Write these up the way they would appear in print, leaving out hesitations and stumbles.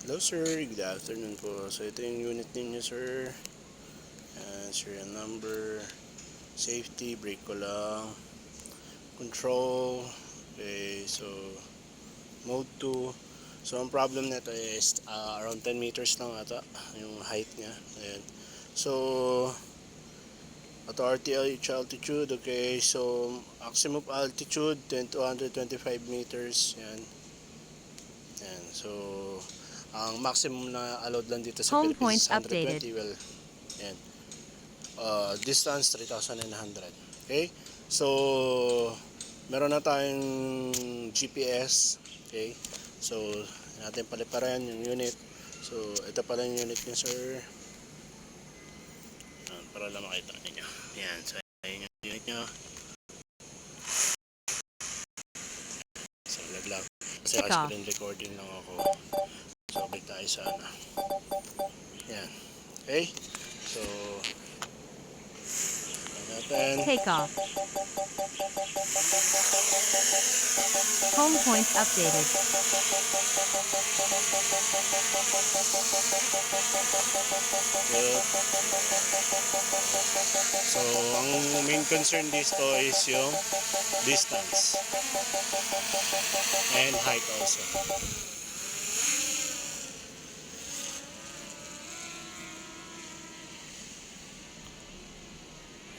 Hello sir, good afternoon po. So ito yung unit ninyo sir. And serial number, safety, brake ko lang, control. Okay, so mode 2. So ang problem nito is around 10 meters lang ata yung height niya. Ayan. So auto RTH altitude, okay. So maximum altitude 10 to 125 meters. Yan. Yan. So ang maximum na allowed lang dito sa Home Philippines is points 120. updated. Well, yan. Distance 3,900. Okay? So meron na tayong GPS. Okay? So natin paliparan yung unit. So ito pala yung unit niya sir. Para lang makita niyo. Yan. So ayun yung unit niya. So laglag. Kasi screen recording lang ako. So balik tayo sa ano. Yan. Okay? So Take off. Home points updated. Good. So ang main concern dito is yung distance and height also.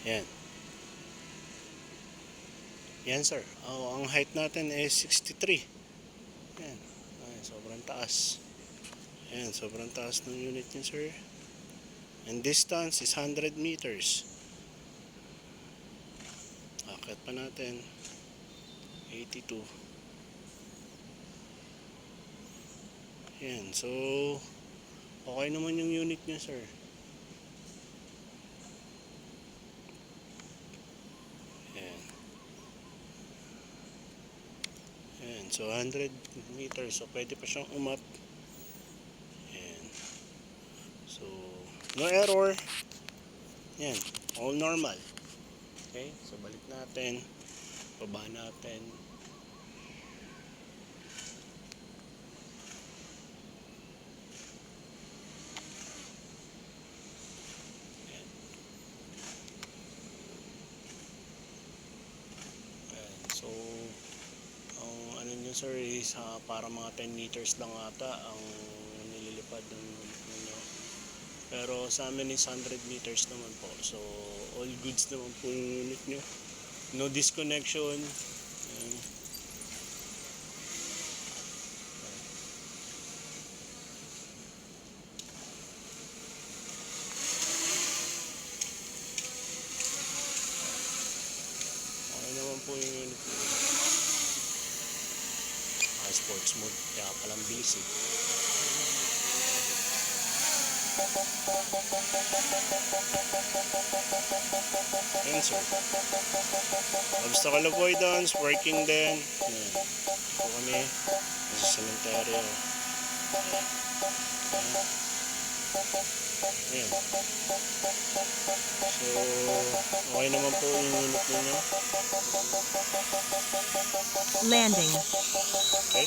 Yan. Yan sir. Ang height natin is 63. Yan. Ay, sobrang taas. Yan, sobrang taas ng unit niya sir. And distance is 100 meters. Akit pa natin. 82. Yan. So, okay naman yung unit niya sir. Yan. Yan. So, 100 meters. So, pwede pa siyang umap. Yan. So, no error. Yan. All normal. Okay. So, balik natin. Baba natin. Yan. Yan. So, ang ano nyo sir is para mga 10 meters lang ata ang nililipad ng ano. Pero sa amin is 100 meters naman po. So, all goods naman po yung unit nyo. No disconnection. Yan. Okay naman po yung unit nyo. Sports mode. Kaya palang bilis eh. Yan sir. Obstacle avoidance, working din. Yan. Ito kami. Nasa cementerio. Yan. So, okay naman po yung unit ninyo. Landing. Okay.